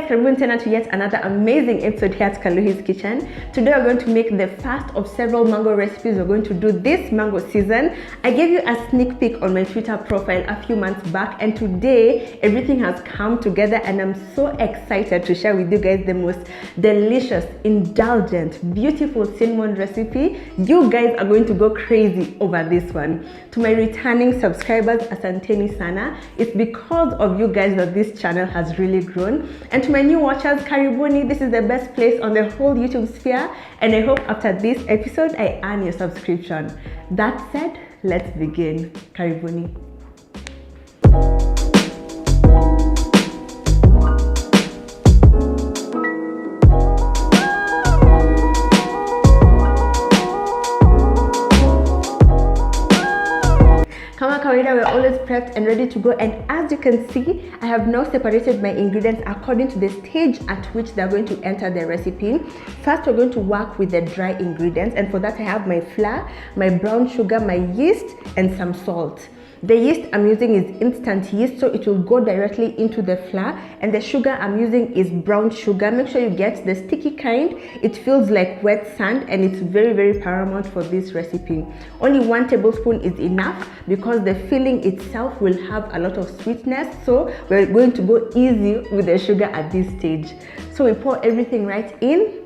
karibuni tena to yet another amazing episode here at Kaluhi'S kitchen. Today we're going to make the first of several mango recipes we're going to do this mango season. I gave you a sneak peek on my Twitter profile a few months back, and today everything has come together and I'm so excited to share with you guys the most delicious, indulgent, beautiful cinnamon recipe. You guys are going to go crazy over this one. To my returning subscribers, asanteni sana. It's because of you guys that this channel has really grown. And to my new watchers, karibuni. This is the best place on the whole YouTube sphere, and I hope after this episode I earn your subscription. That said, let's begin. Karibuni. We're always prepped and ready to go, and as you can see, I have now separated my ingredients according to the stage at which they're going to enter the recipe. First, we're going to work with the dry ingredients, and for that I have my flour, my brown sugar, my yeast, and some salt. The yeast I'm using is instant yeast, so it will go directly into the flour, and the sugar I'm using is brown sugar. Make sure you get the sticky kind. It feels like wet sand, and it's very paramount for this recipe. Only 1 tablespoon is enough because the filling itself will have a lot of sweetness, so we're going to go easy with the sugar at this stage. So we pour everything right in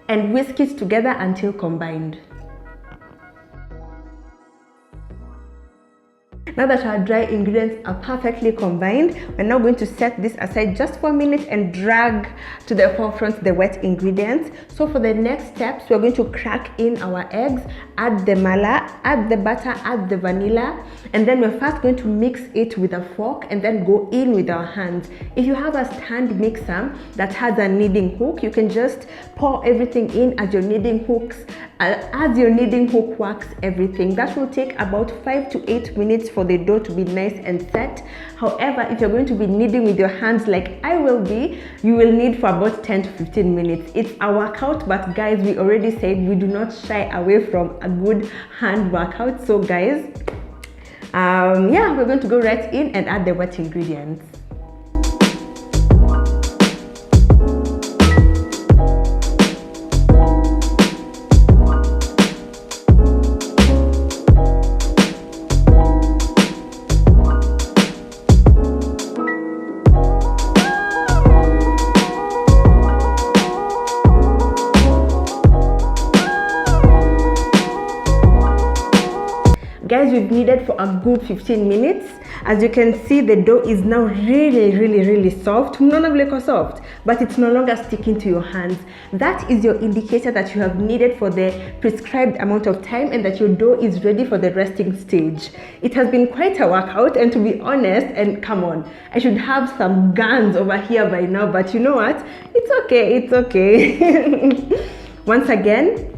and whisk it together until combined. Now that our dry ingredients are perfectly combined, we're now going to set this aside just for a minute and drag to the forefront the wet ingredients. So for the next steps, we're going to crack in our eggs, add the mala, add the butter, add the vanilla, and then we're first going to mix it with a fork and then go in with our hands. If you have a stand mixer that has a kneading hook, you can just pour everything in as your kneading hook works everything. That will take about 5 to 8 minutes for the dough to be nice and set. However, if you're going to be kneading with your hands like I will be, you will need for about 10 to 15 minutes. It's a workout, but guys, we already said we do not shy away from a good hand workout. So guys, yeah, we're going to go right in and add the wet ingredients. Guys, we've kneaded for a good 15 minutes. As you can see, the dough is now really soft. Soft, but it's no longer sticking to your hands. That is your indicator that you have kneaded for the prescribed amount of time and that your dough is ready for the resting stage. It has been quite a workout, and to be honest, and come on, I should have some guns over here by now, but you know what? It's okay. Once again,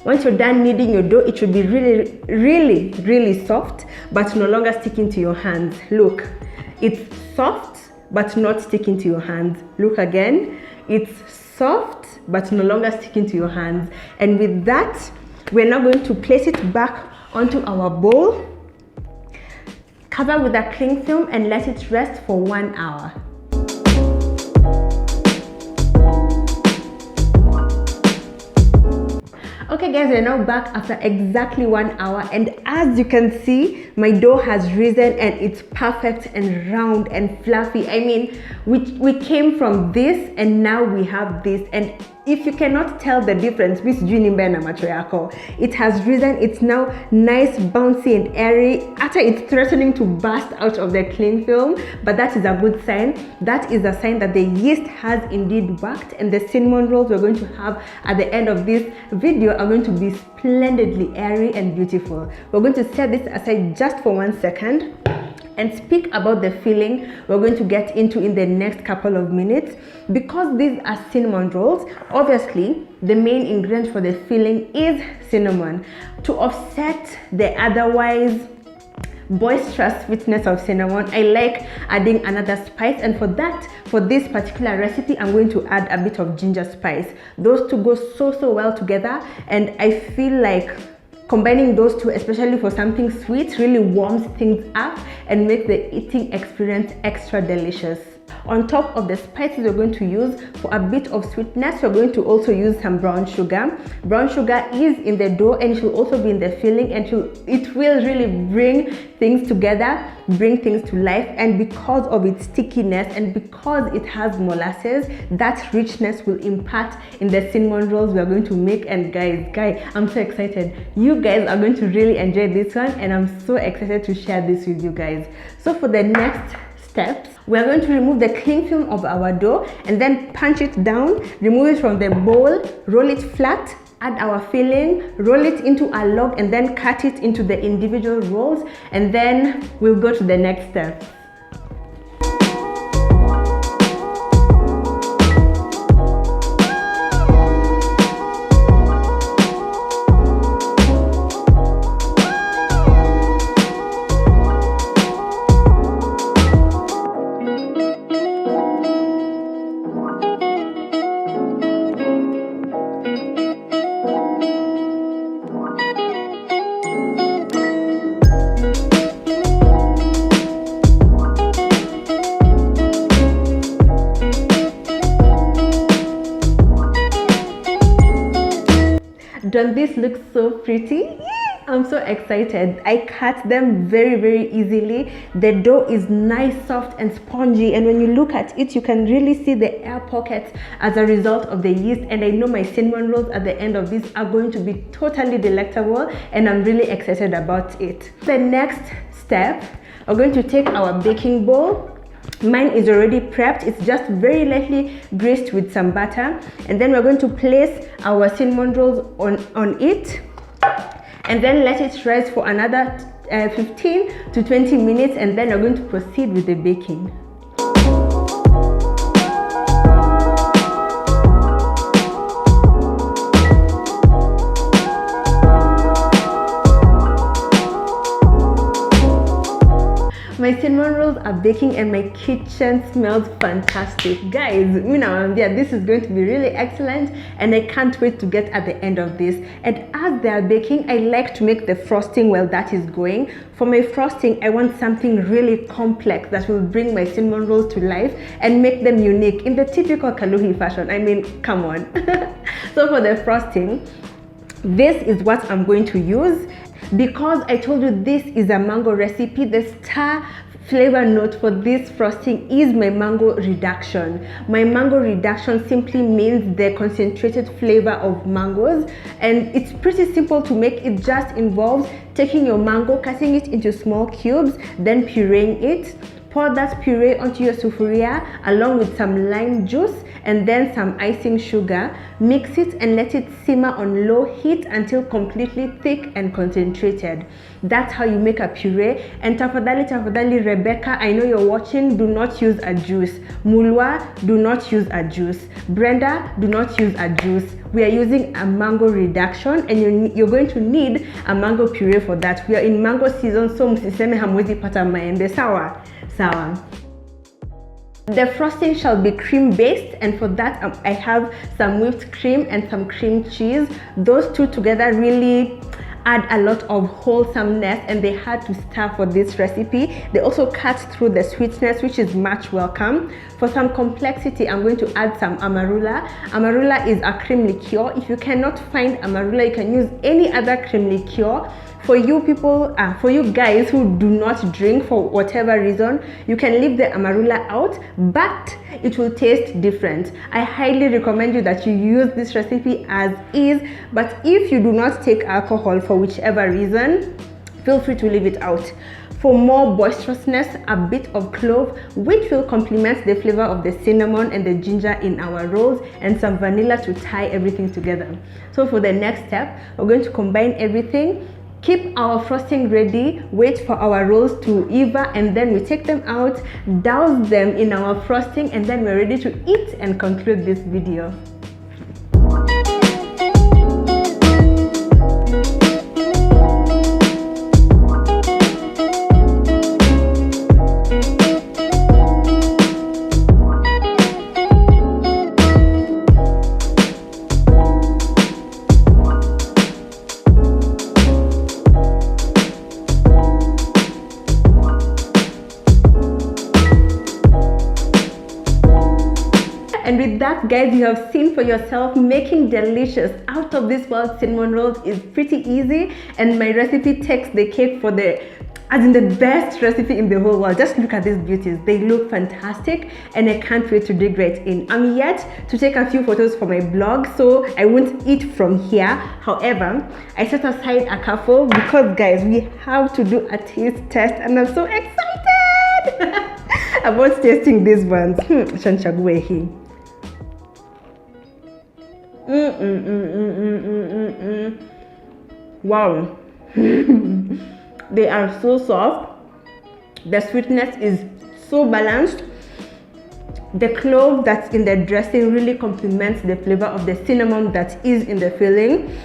once you're done kneading your dough, it should be really soft, but no longer sticking to your hands. Look, it's soft, but not sticking to your hands. Look again, it's soft, but no longer sticking to your hands. And with that, we're now going to place it back onto our bowl, cover with a cling film, and let it rest for 1 hour. Okay guys, we're now back after exactly 1 hour, and as you can see, my dough has risen and it's perfect and round and fluffy. I mean, we came from this and now we have this, and if you cannot tell the difference, it has risen. It's now nice, bouncy and airy after it's threatening to burst out of the cling film, but that is a good sign. That is a sign that the yeast has indeed worked, and the cinnamon rolls we're going to have at the end of this video are going to be splendidly airy and beautiful. We're going to set this aside just for 1 second and speak about the filling we're going to get into in the next couple of minutes. Because these are cinnamon rolls, obviously the main ingredient for the filling is cinnamon to offset the otherwise boisterous sweetness of cinnamon. I like adding another spice, and for this particular recipe, I'm going to add a bit of ginger spice. Those two go so well together, and I feel like combining those two, especially for something sweet, really warms things up and makes the eating experience extra delicious. On top of the spices we're going to use for a bit of sweetness, we're going to also use some brown sugar. Brown sugar is in the dough and it will also be in the filling, and it will really bring things together, bring things to life. And because of its stickiness and because it has molasses, that richness will impact in the cinnamon rolls we're going to make. And guys, I'm so excited. You guys are going to really enjoy this one, and I'm so excited to share this with you guys. So for the next steps, we're going to remove the cling film of our dough and then punch it down, remove it from the bowl, roll it flat, add our filling, roll it into a log, and then cut it into the individual rolls, and then we'll go to the next step. Don't this look so pretty? I'm so excited. I cut them very easily. The dough is nice, soft and spongy, and when you look at it, you can really see the air pockets as a result of the yeast. And I know my cinnamon rolls at the end of this are going to be totally delectable, and I'm really excited about it. The next step, we're going to take our baking bowl. Mine is already prepped. It's just very lightly greased with some butter, and then we're going to place our cinnamon rolls on it, and then let it rise for another 15 to 20 minutes, and then we're going to proceed with the baking. My cinnamon rolls are baking and my kitchen smells fantastic. Guys, this is going to be really excellent, and I can't wait to get at the end of this. And as they are baking, I like to make the frosting while that is going. For my frosting, I want something really complex that will bring my cinnamon rolls to life and make them unique in the typical Kaluhi fashion. I mean, come on. So for the frosting, this is what I'm going to use. Because I told you this is a mango recipe, the star flavor note for this frosting is my mango reduction. My mango reduction simply means the concentrated flavor of mangoes, and it's pretty simple to make. It just involves taking your mango, cutting it into small cubes, then pureeing it. Pour that puree onto your sufuria along with some lime juice and then some icing sugar. Mix it and let it simmer on low heat until completely thick and concentrated. That's how you make a puree. And tafadhali Rebecca, I know you're watching, do not use a juice. Mulwa, do not use a juice. Brenda, do not use a juice. We are using a mango reduction, and you're going to need a mango puree for that. We are in mango season, so msiseme hamwezi pata maembe. Sawa. The frosting shall be cream based, and for that I have some whipped cream and some cream cheese. Those two together really add a lot of wholesomeness, and they had to stir for this recipe. They also cut through the sweetness, which is much welcome. For some complexity, I'm going to add some Amarula. Amarula is a cream liqueur. If you cannot find Amarula, you can use any other cream liqueur. For you people, for you guys who do not drink for whatever reason, you can leave the Amarula out, but it will taste different. I highly recommend you that you use this recipe as is, but if you do not take alcohol for whichever reason, feel free to leave it out. For more boisterousness, a bit of clove, which will complement the flavor of the cinnamon and the ginger in our rolls, and some vanilla to tie everything together. So for the next step, we're going to combine everything. Keep our frosting ready, wait for our rolls to eva, and then we take them out, douse them in our frosting, and then we're ready to eat and conclude this video. that, guys, you have seen for yourself, making delicious out of this world cinnamon rolls is pretty easy, and my recipe takes the cake for the best recipe in the whole world. Just look at these beauties. They look fantastic, and I can't wait to dig right in. I'm yet to take a few photos for my blog, so I won't eat from here. However, I set aside a couple because, guys, we have to do a taste test, and I'm so excited about tasting these ones. Wow. They are so soft. The sweetness is so balanced. The clove that's in the dressing really complements the flavor of the cinnamon that is in the filling.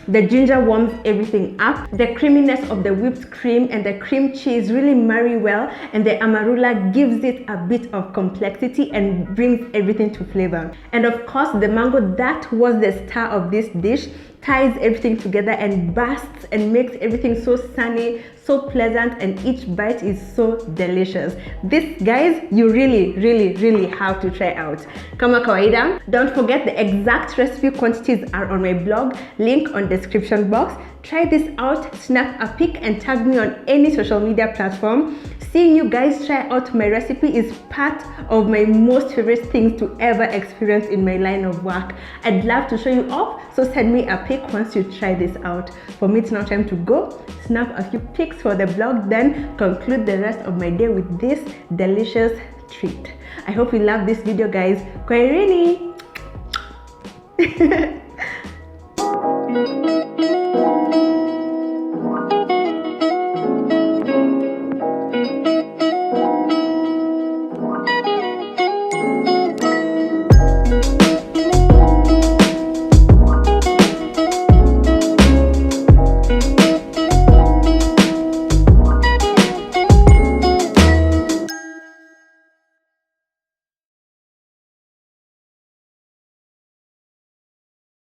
The ginger warms everything up. The creaminess of the whipped cream and the cream cheese really marry well, and the amarula gives it a bit of complexity and brings everything to flavor. And of course, the mango that was the star of this dish ties everything together and bursts and makes everything so sunny, so pleasant, and each bite is so delicious. This, guys, you really have to try out. Kama kawaida, don't forget the exact recipe quantities are on my blog, link on description box. Try this out, snap a pic, and tag me on any social media platform. Seeing you guys try out my recipe is part of my most favorite things to ever experience in my line of work. I'd love to show you off, so send me a pic once you try this out. For me, it's now time to go snap a few pics for the blog, then conclude the rest of my day with this delicious treat. I hope you love this video, guys. Kwaherini.